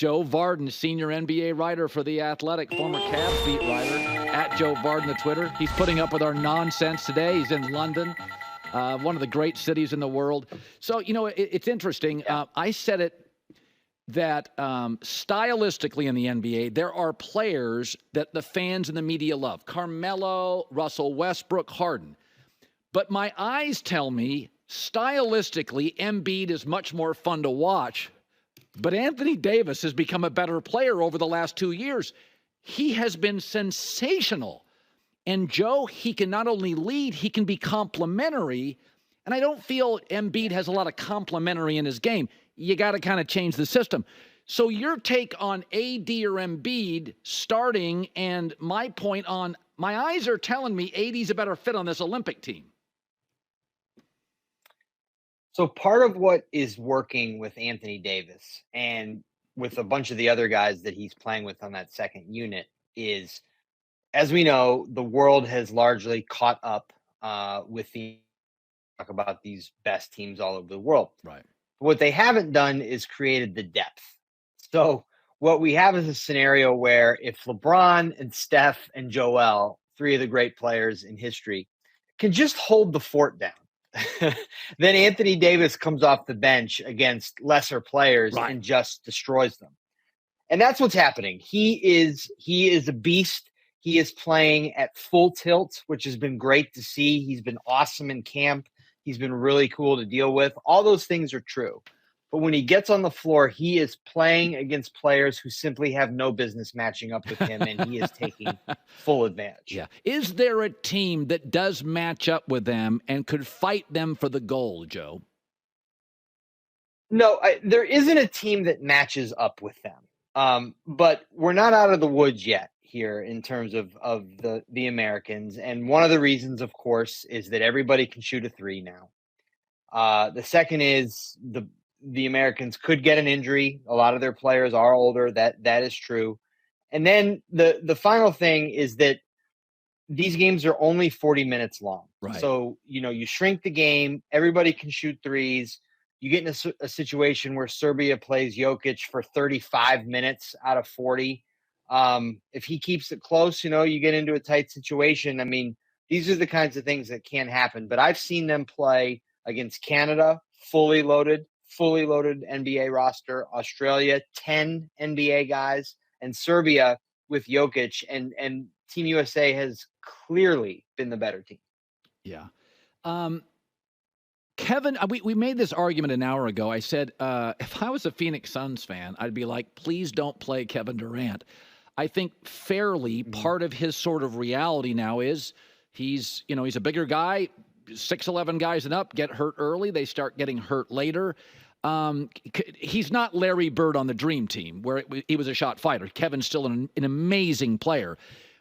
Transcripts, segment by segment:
Joe Vardon, senior NBA writer for The Athletic, former Cavs beat writer, at Joe Vardon the Twitter. He's putting up with our nonsense today. He's in London, one of the great cities in the world. So, it's interesting. I said it that stylistically in the NBA, there are players that the fans and the media love. Carmelo, Russell Westbrook, Harden. But my eyes tell me, stylistically, Embiid is much more fun to watch. But Anthony Davis has become a better player over the last 2 years. He has been sensational. And Joe, he can not only lead, he can be complimentary. And I don't feel Embiid has a lot of complimentary in his game. You got to kind of change the system. So your take on AD or Embiid starting, and my point on, my eyes are telling me AD's a better fit on this Olympic team. So part of what is working with Anthony Davis and with a bunch of the other guys that he's playing with on that second unit is, as we know, the world has largely caught up with the talk about these best teams all over the world. Right. What they haven't done is created the depth. So what we have is a scenario where if LeBron and Steph and Joel, three of the great players in history, can just hold the fort down, then Anthony Davis comes off the bench against lesser players and just destroys them. And that's what's happening. He is a beast. He is playing at full tilt, which has been great to see. He's been awesome in camp. He's been really cool to deal with. All those things are true. But when he gets on the floor, he is playing against players who simply have no business matching up with him, and he is taking full advantage. Yeah. Is there a team that does match up with them and could fight them for the gold, Joe? No, there isn't a team that matches up with them. But we're not out of the woods yet here in terms of the Americans. And one of the reasons, of course, is that everybody can shoot a three now. The second is the Americans could get an injury. A lot of their players are older. That is true. And then the final thing is that these games are only 40 minutes long. Right. So, you shrink the game. Everybody can shoot threes. You get in a situation where Serbia plays Jokic for 35 minutes out of 40. If he keeps it close, you get into a tight situation. I mean, these are the kinds of things that can happen. But I've seen them play against Canada, fully loaded NBA roster, Australia, 10 NBA guys, and Serbia with Jokic. And Team USA has clearly been the better team. Yeah. Kevin, we made this argument an hour ago. I said, if I was a Phoenix Suns fan, I'd be like, please don't play Kevin Durant. I think fairly part of his sort of reality now is he's a bigger guy, 6'11" guys and up get hurt early. They start getting hurt later. He's not Larry Bird on the Dream Team where he was a shot fighter. Kevin's still an amazing player.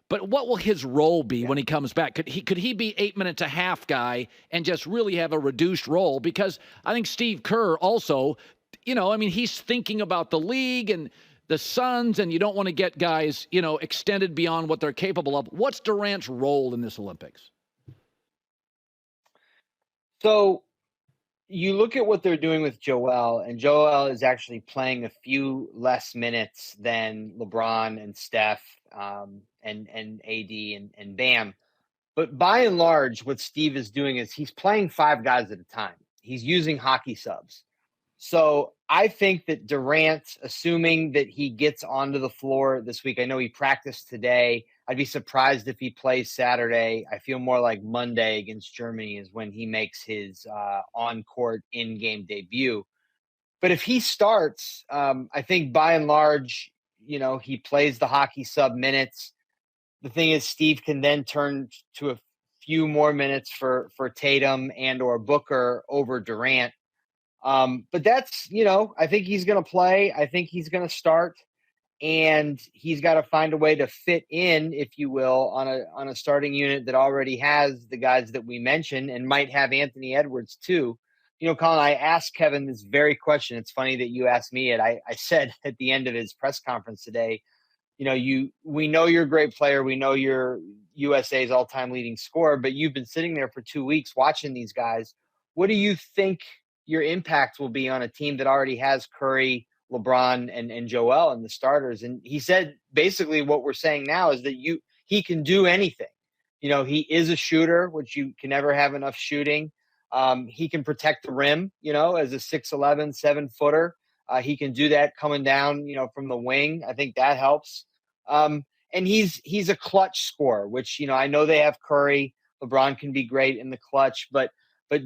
But what will his role be when he comes back? Could he be 8 minutes a half guy and just really have a reduced role? Because I think Steve Kerr also, he's thinking about the league and the Suns, and you don't want to get guys, extended beyond what they're capable of. What's Durant's role in this Olympics? So you look at what they're doing with Joel, and Joel is actually playing a few less minutes than LeBron and Steph and AD and Bam. But by and large, what Steve is doing is he's playing five guys at a time. He's using hockey subs. So I think that Durant, assuming that he gets onto the floor this week, I know he practiced today. I'd be surprised if he plays Saturday. I feel more like Monday against Germany is when he makes his on-court in-game debut. But if he starts, I think by and large, he plays the hockey sub minutes. The thing is, Steve can then turn to a few more minutes for Tatum and or Booker over Durant. But that's, I think he's going to play. I think he's going to start. And he's got to find a way to fit in, if you will, on a starting unit that already has the guys that we mentioned and might have Anthony Edwards too. Colin, I asked Kevin this very question. It's funny that you asked me it. I said at the end of his press conference today, we know you're a great player. We know you're USA's all-time leading scorer, but you've been sitting there for 2 weeks watching these guys. What do you think your impact will be on a team that already has Curry, LeBron and Joel and the starters. And he said basically what we're saying now is that he can do anything. He is a shooter, which you can never have enough shooting. He can protect the rim, as a 6'11", 7-footer. He can do that coming down, from the wing. I think that helps. And he's a clutch scorer, which, I know they have Curry. LeBron can be great in the clutch, but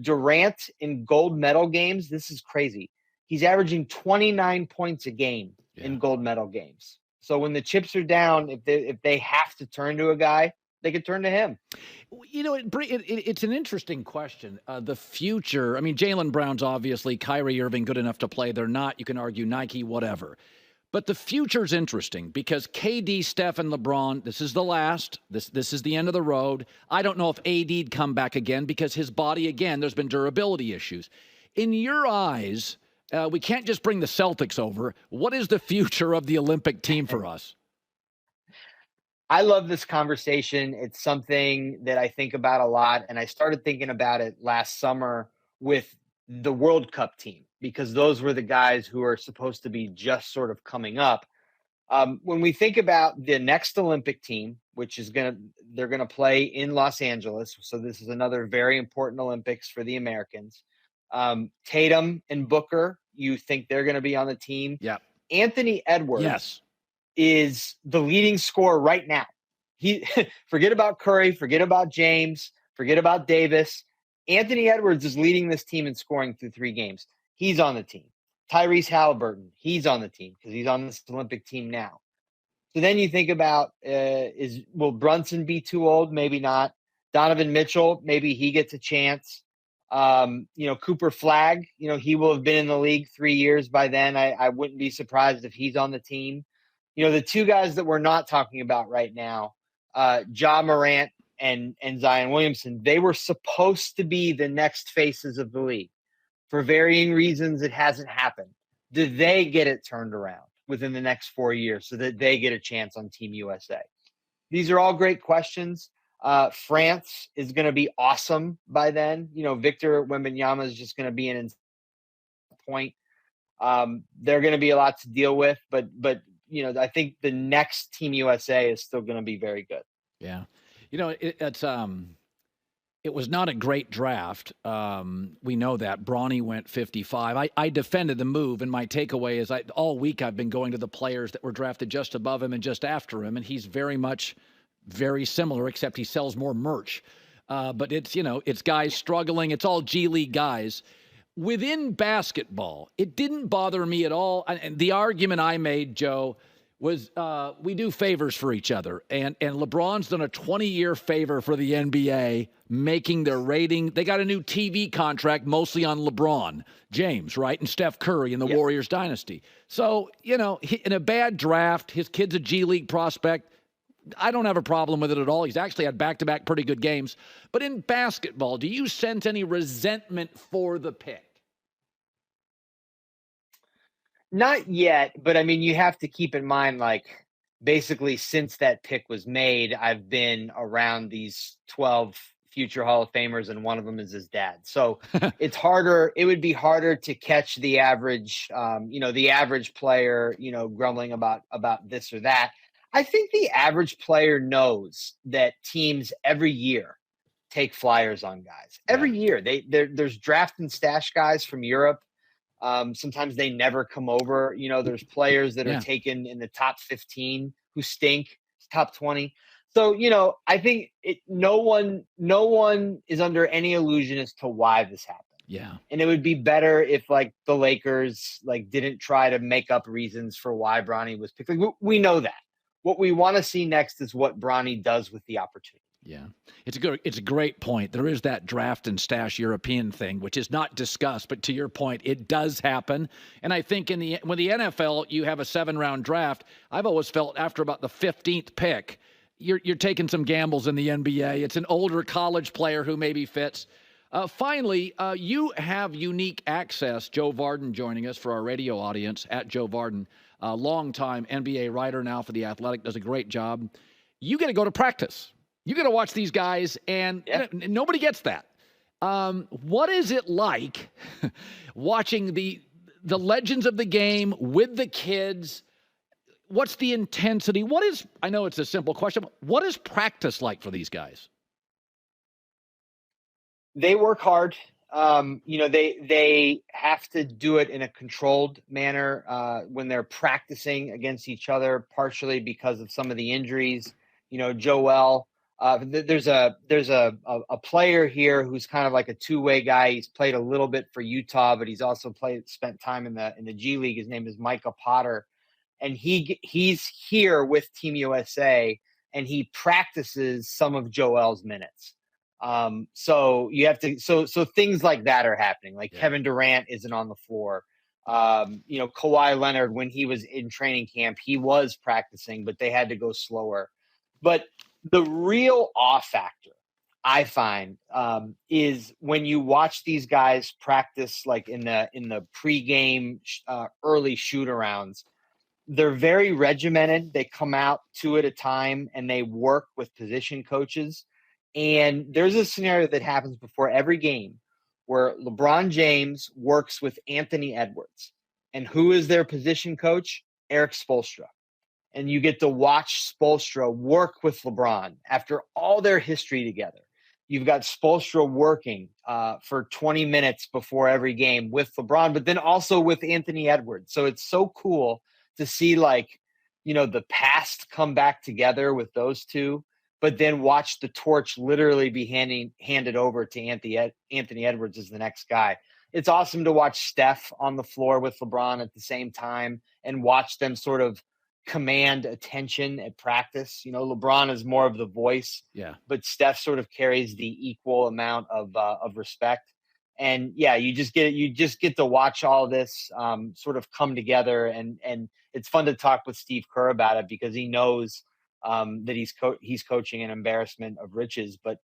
Durant in gold medal games, this is crazy. He's averaging 29 points a game in gold medal games. So when the chips are down, if they have to turn to a guy, they could turn to him. It's an interesting question. The future, I mean, Jaylen Brown's obviously, Kyrie Irving good enough to play. They're not. You can argue Nike, whatever. But the future's interesting because KD, Steph, and LeBron, this is the last. This is the end of the road. I don't know if AD'd come back again because his body, again, there's been durability issues. In your eyes, we can't just bring the Celtics over. What is the future of the Olympic team for us? I love this conversation. It's something that I think about a lot, and I started thinking about it last summer with the World Cup team because those were the guys who are supposed to be just sort of coming up. When we think about the next Olympic team, which is they're going to play in Los Angeles, so this is another very important Olympics for the Americans. Tatum and Booker, you think they're going to be on the team? Yeah. Anthony Edwards. Yes. Is the leading scorer right now. He forget about Curry, forget about James, forget about Davis. Anthony Edwards is leading this team in scoring through 3 games. He's on the team. Tyrese Halliburton, he's on the team because he's on this Olympic team now. So then you think about, will Brunson be too old? Maybe not. Donovan Mitchell, maybe he gets a chance. Cooper Flagg, he will have been in the league 3 years by then. I wouldn't be surprised if he's on the team. The 2 guys that we're not talking about right now, Ja Morant and Zion Williamson, they were supposed to be the next faces of the league. For varying reasons, it hasn't happened. Do they get it turned around within the next 4 years so that they get a chance on Team USA? These are all great questions. France is going to be awesome by then. Victor Wembanyama is just going to be an point. They're going to be a lot to deal with, but I think the next Team USA is still going to be very good. Yeah. It was not a great draft. We know that. Bronny went 55. I defended the move, and my takeaway is all week I've been going to the players that were drafted just above him and just after him, and he's very much very similar, except he sells more merch. But it's guys struggling. It's all G League guys. Within basketball, it didn't bother me at all. And the argument I made, Joe, was we do favors for each other. And LeBron's done a 20-year favor for the NBA, making their rating. They got a new TV contract mostly on LeBron James, right? And Steph Curry in the Warriors dynasty. So, in a bad draft, his kid's a G League prospect. I don't have a problem with it at all. He's actually had back-to-back pretty good games. But in basketball, do you sense any resentment for the pick? Not yet, but I mean, you have to keep in mind, basically since that pick was made, I've been around these 12 future Hall of Famers, and one of them is his dad. So it's harder. It would be harder to catch the average, the average player, grumbling about this or that. I think the average player knows that teams every year take flyers on guys. Every year, there's draft and stash guys from Europe. Sometimes they never come over. There's players that are taken in the top 15 who stink, top 20. So, I think no one is under any illusion as to why this happened. Yeah. And it would be better if the Lakers didn't try to make up reasons for why Bronny was picked. We know that. What we want to see next is what Bronny does with the opportunity. Yeah, it's a great point. There is that draft and stash European thing, which is not discussed, but to your point, it does happen. And I think when the NFL, you have a 7-round draft, I've always felt after about the 15th pick, you're taking some gambles in the NBA. It's an older college player who maybe fits. Finally, you have unique access. Joe Vardon joining us for our radio audience at Joe Vardon, a longtime NBA writer now for The Athletic, does a great job. You get to go to practice. You got to watch these guys, and nobody gets that. What is it like watching the the legends of the game with the kids. What's the intensity? I know it's a simple question, but what is practice like for these guys? They work hard. They have to do it in a controlled manner when they're practicing against each other, partially because of some of the injuries. Joel, there's a player here who's kind of like a two-way guy. He's played a little bit for Utah, but he's also spent time in the G League. His name is Micah Potter, and he's here with Team USA, and he practices some of Joel's minutes. So you have to, so things like that are happening. Like Kevin Durant isn't on the floor. Kawhi Leonard, when he was in training camp, he was practicing, but they had to go slower. But the real awe factor, I find, is when you watch these guys practice, like in the pregame early shoot-arounds. They're very regimented. They come out two at a time, and they work with position coaches. And there's a scenario that happens before every game where LeBron James works with Anthony Edwards. And who is their position coach? Eric Spoelstra. And you get to watch Spoelstra work with LeBron after all their history together. You've got Spoelstra working for 20 minutes before every game with LeBron, but then also with Anthony Edwards. So it's so cool to see, the past come back together with those two, but then watch the torch literally be handed over to Anthony Edwards as the next guy. It's awesome to watch Steph on the floor with LeBron at the same time and watch them sort of command attention at practice. LeBron is more of the voice, but Steph sort of carries the equal amount of respect. And you just get to watch all this sort of come together, and it's fun to talk with Steve Kerr about it because he knows that he's coaching an embarrassment of riches. But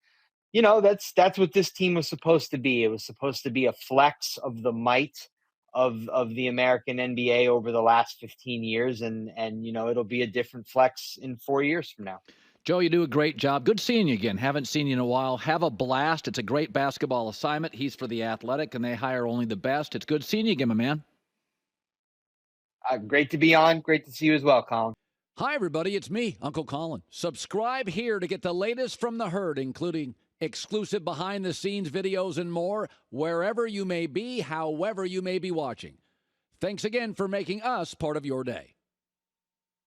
that's what this team was supposed to be. It was supposed to be a flex of the might of the American NBA over the last 15 years, and it'll be a different flex in 4 years from now. Joe, you do a great job. Good seeing you again. Haven't seen you in a while. Have a blast. It's a great basketball assignment. He's for The Athletic, and they hire only the best. It's good seeing you again, my man. Great to be on. Great to see you as well, Colin. Hi, everybody. It's me, Uncle Colin. Subscribe here to get the latest from the herd, including exclusive behind-the-scenes videos and more, wherever you may be, however you may be watching. Thanks again for making us part of your day.